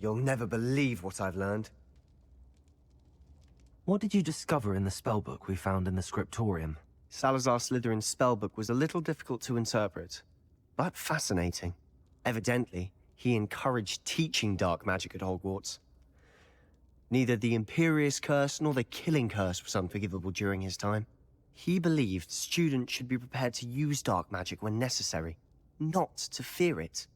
You'll never believe what I've learned. What did you discover in the spellbook we found in the scriptorium? Salazar Slytherin's spellbook was a little difficult to interpret, but fascinating. Evidently, he encouraged teaching dark magic at Hogwarts. Neither the Imperious Curse nor the Killing Curse was unforgivable during his time. He believed students should be prepared to use dark magic when necessary, not to fear it.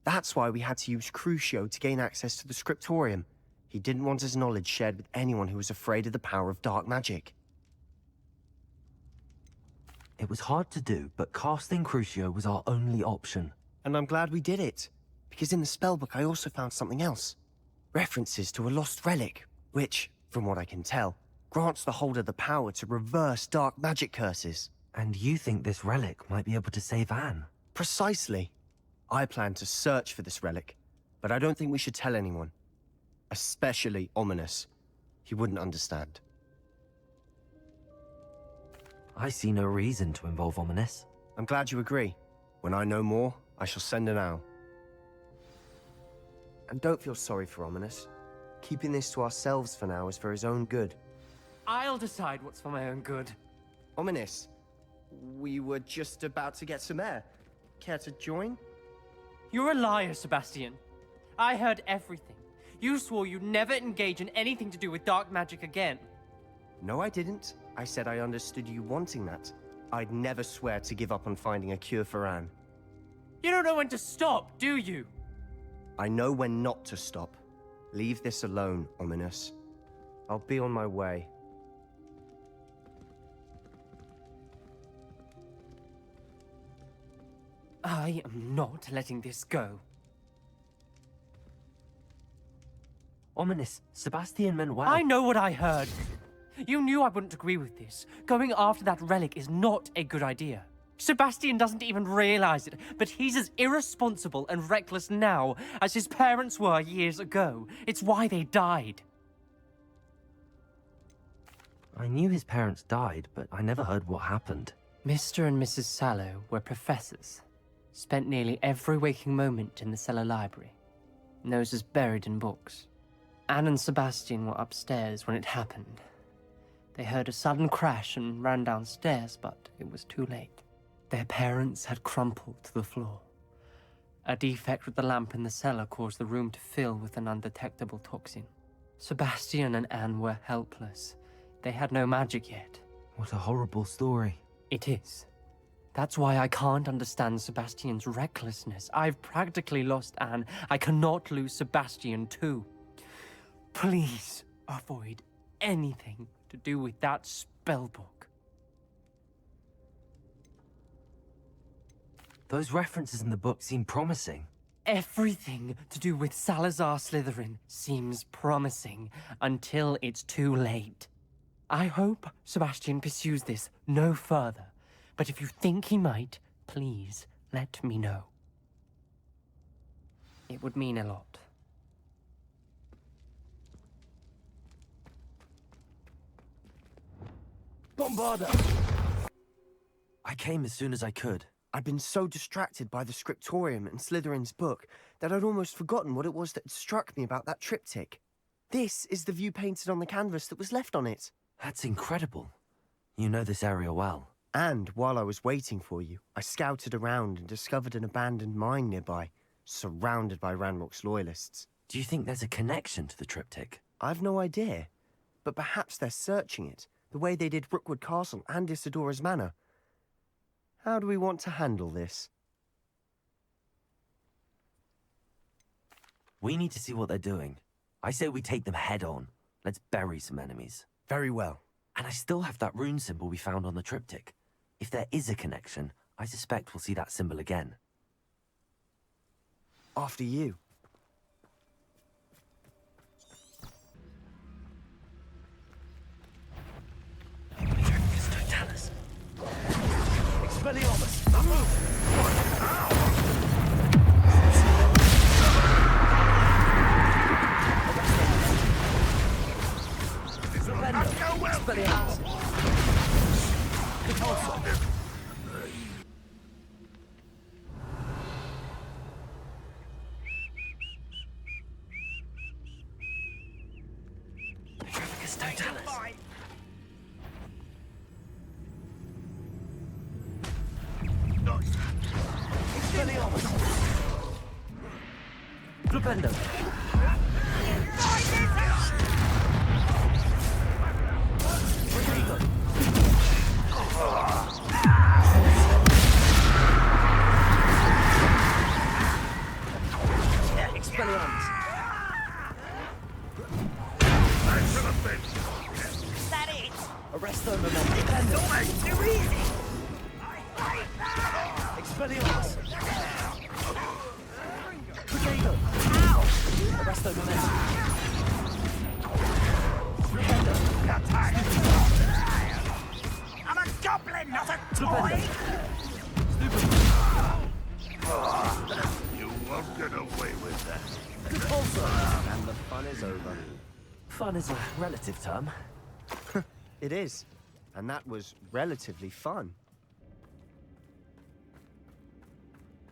That's why we had to use Crucio to gain access to the scriptorium. He didn't want his knowledge shared with anyone who was afraid of the power of dark magic. It was hard to do, but casting Crucio was our only option. And I'm glad we did it, because in the spellbook I also found something else. References to a lost relic, which, from what I can tell, grants the holder the power to reverse dark magic curses. And you think this relic might be able to save Anne? Precisely. I plan to search for this relic, but I don't think we should tell anyone. Especially Ominous. He wouldn't understand. I see no reason to involve Ominous. I'm glad you agree. When I know more, I shall send an owl. And don't feel sorry for Ominous. Keeping this to ourselves for now is for his own good. I'll decide what's for my own good. Ominous, we were just about to get some air. Care to join? You're a liar, Sebastian. I heard everything. You swore you'd never engage in anything to do with dark magic again. No, I didn't. I said I understood you wanting that. I'd never swear to give up on finding a cure for Anne. You don't know when to stop, do you? I know when not to stop. Leave this alone, Ominous. I'll be on my way. I am not letting this go. Ominous, Sebastian meant well. I know what I heard. You knew I wouldn't agree with this. Going after that relic is not a good idea. Sebastian doesn't even realize it, but he's as irresponsible and reckless now as his parents were years ago. It's why they died. I knew his parents died, but I never heard what happened. Mr. and Mrs. Sallow were professors. Spent nearly every waking moment in the cellar library. Noses buried in books. Anne and Sebastian were upstairs when it happened. They heard a sudden crash and ran downstairs, but it was too late. Their parents had crumpled to the floor. A defect with the lamp in the cellar caused the room to fill with an undetectable toxin. Sebastian and Anne were helpless. They had no magic yet. What a horrible story. It is. That's why I can't understand Sebastian's recklessness. I've practically lost Anne. I cannot lose Sebastian too. Please avoid anything to do with that spellbook. Those references in the book seem promising. Everything to do with Salazar Slytherin seems promising until it's too late. I hope Sebastian pursues this no further, but if you think he might, please let me know. It would mean a lot. Bombarda! I came as soon as I could. I'd been so distracted by the scriptorium and Slytherin's book that I'd almost forgotten what it was that struck me about that triptych. This is the view painted on the canvas that was left on it. That's incredible. You know this area well. And while I was waiting for you, I scouted around and discovered an abandoned mine nearby, surrounded by Ranrock's loyalists. Do you think there's a connection to the triptych? I've no idea, but perhaps they're searching it, the way they did Rookwood Castle and Isidora's Manor. How do we want to handle this? We need to see what they're doing. I say we take them head on. Let's bury some enemies. Very well. And I still have that rune symbol we found on the triptych. If there is a connection, I suspect we'll see that symbol again. After you. Expelliarmus! Now move! Expelliarmus! Stupendo! Expelliarmus! Is that it? Arresto Momentum! It's almost too easy! Expelliarmus! Protego! Arresto Momentum! I'm a goblin, not a toy! You won't get away with that. And the fun is over. Fun is a relative term. It is. And that was relatively fun.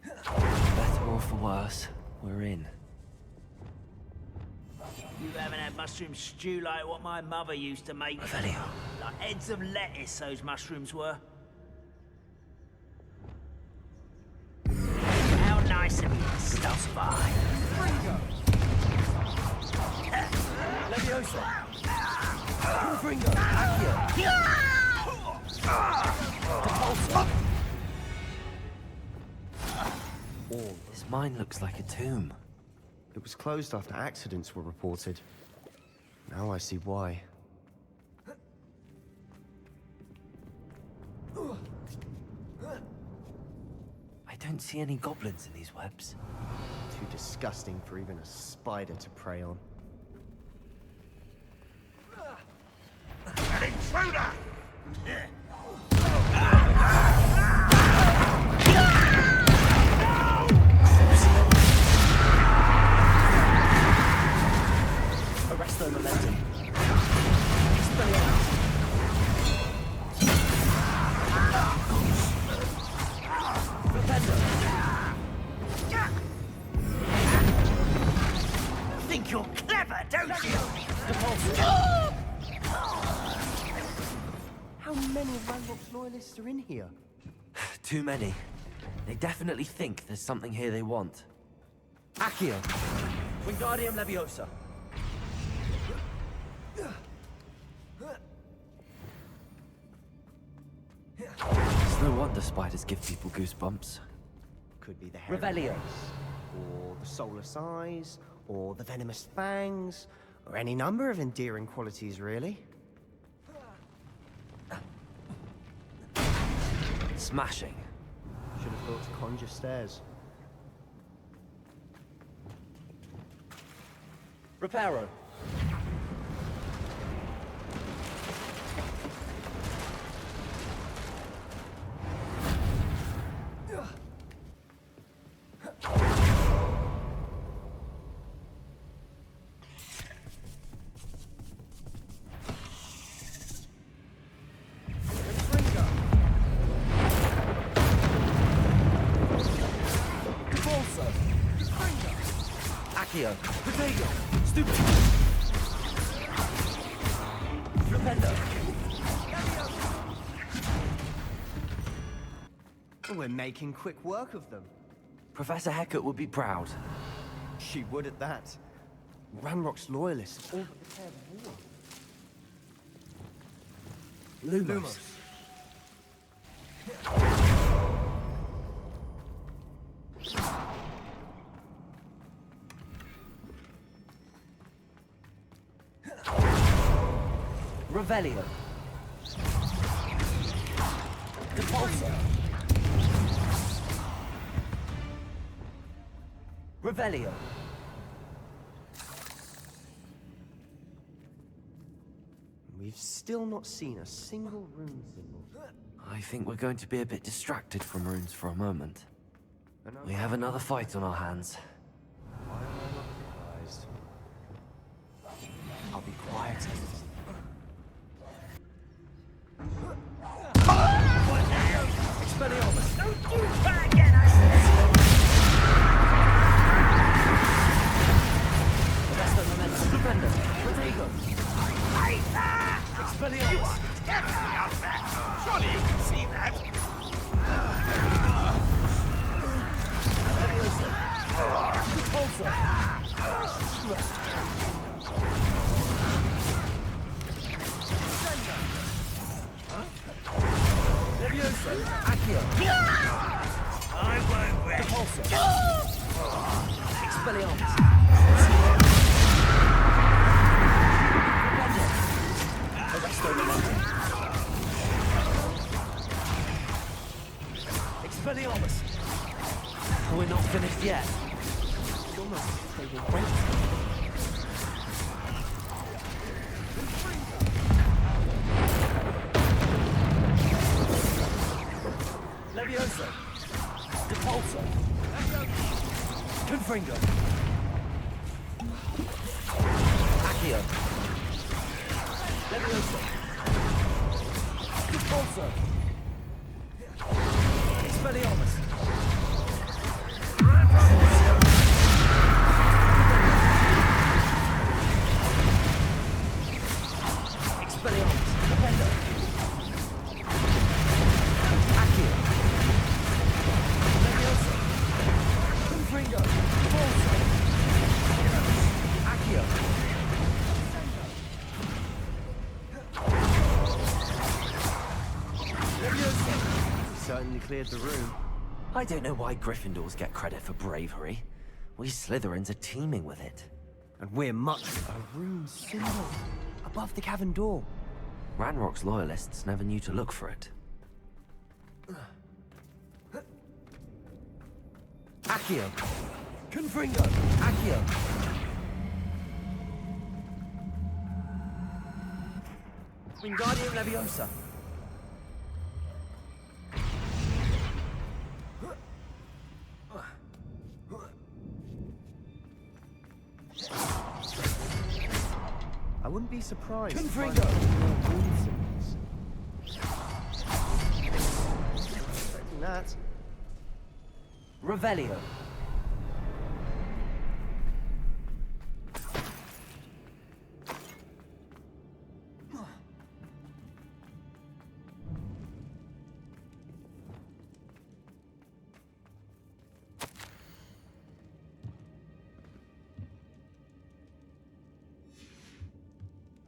Better or for worse, we're in. You haven't had mushroom stew like what my mother used to make. Revelio. Like heads of lettuce, those mushrooms were. How nice of you to stop by. Leviosa! Fringo! Accio! Depulso! This mine looks like a tomb. It was closed after accidents were reported. Now I see why. I don't see any goblins in these webs. Too disgusting for even a spider to prey on. An intruder! Arresto Momentum. Think you're clever, don't you? How many Ranrock's loyalists are in here? Too many. They definitely think there's something here they want. Accio! Wingardium Leviosa! It's no wonder spiders give people goosebumps. Could be the Revelio. Heracles, or the soulless eyes, or the venomous fangs, or any number of endearing qualities, really. Smashing. Should have thought to conjure stairs. Reparo. Accio. Protego. Stupid. Flipendo. We're making quick work of them. Professor Hecat would be proud. She would at that. Ranrock's loyalists all prepared war. Lumos. Revelio. Depulso. Revelio. We've still not seen a single rune symbol. I think we're going to be a bit distracted from runes for a moment. And We have another fight on our hands. why am I not surprised? I'll be quiet. Expelliarmus. Don't do that again, I said! Arresto Momentum. Stupendo. Protego. Expelliarmus. Definitely out there! Surely you can see that! Leviosa. Levioso! Accio! I won't wait. Repulsor! Expelliarmus! Arresto Momentum! Expelliarmus! We're not finished yet. It's almost as if they were waiting. Levioso! Depulso! Confringo! Accio! Levioso! Depulso! Expelliarmus! Expelliarmus! Defender! Accio! Levioso! Confringo! Depulso! Accio! Certainly cleared the room. I don't know why Gryffindors get credit for bravery. We Slytherins are teeming with it. And we're much a room symbol above the cavern door. Ranrock's loyalists never knew to look for it. Accio! Confringo! Accio! Wingardium Leviosa! I wouldn't be surprised. Confringo! To find more rune symbols. Expecting that. Revelio!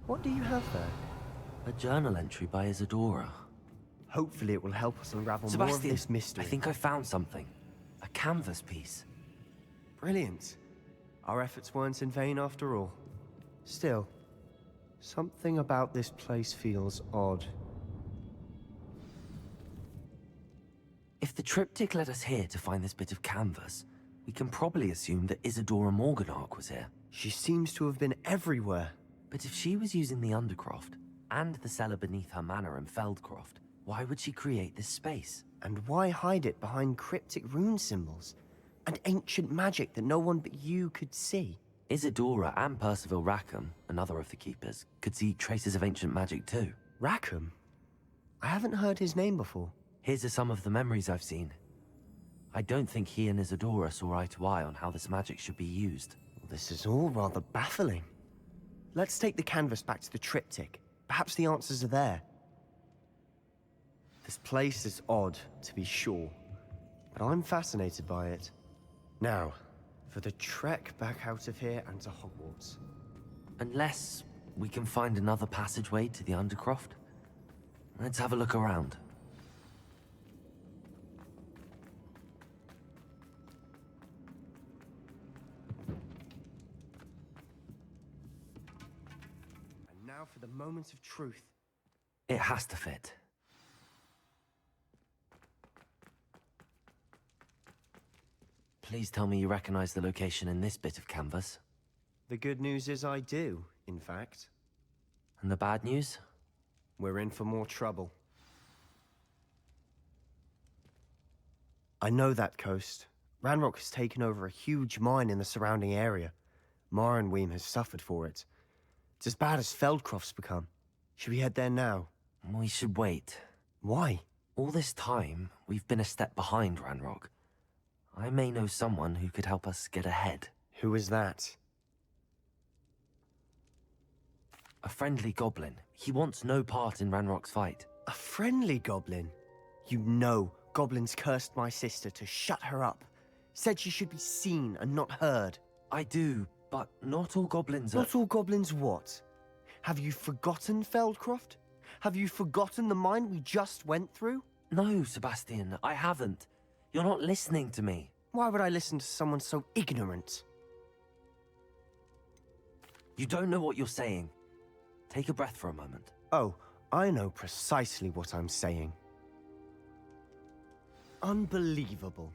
What do you have there? A journal entry by Isadora. Hopefully it will help us unravel more of Sebastian, this mystery. I think I found something. A canvas piece. Brilliant. Our efforts weren't in vain after all. Still, something about this place feels odd. If the triptych led us here to find this bit of canvas, we can probably assume that Isadora Morganach was here. She seems to have been everywhere. But if she was using the Undercroft, and the cellar beneath her manor in Feldcroft, why would she create this space? And why hide it behind cryptic rune symbols? And ancient magic that no one but you could see? Isadora and Percival Rackham, another of the Keepers, could see traces of ancient magic too. Rackham? I haven't heard his name before. Here's are some of the memories I've seen. I don't think he and Isadora saw eye to eye on how this magic should be used. This is all rather baffling. Let's take the canvas back to the triptych. Perhaps the answers are there. This place is odd, to be sure, but I'm fascinated by it. Now, for the trek back out of here and to Hogwarts. Unless we can find another passageway to the Undercroft. Let's have a look around. And now for the moment of truth. It has to fit. Please tell me you recognize the location in this bit of canvas. The good news is I do, in fact. And the bad news? We're in for more trouble. I know that coast. Ranrock has taken over a huge mine in the surrounding area. Marrenweem has suffered for it. It's as bad as Feldcroft's become. Should we head there now? We should wait. Why? All this time, we've been a step behind Ranrock. I may know someone who could help us get ahead. Who is that? A friendly goblin. He wants no part in Ranrock's fight. A friendly goblin? You know goblins cursed my sister to shut her up. Said she should be seen and not heard. I do, But not all goblins are... Not all goblins what? Have you forgotten Feldcroft? Have you forgotten the mine we just went through? No, Sebastian, I haven't. You're not listening to me. Why would I listen to someone so ignorant? You don't know what you're saying. Take a breath for a moment. Oh, I know precisely what I'm saying. Unbelievable.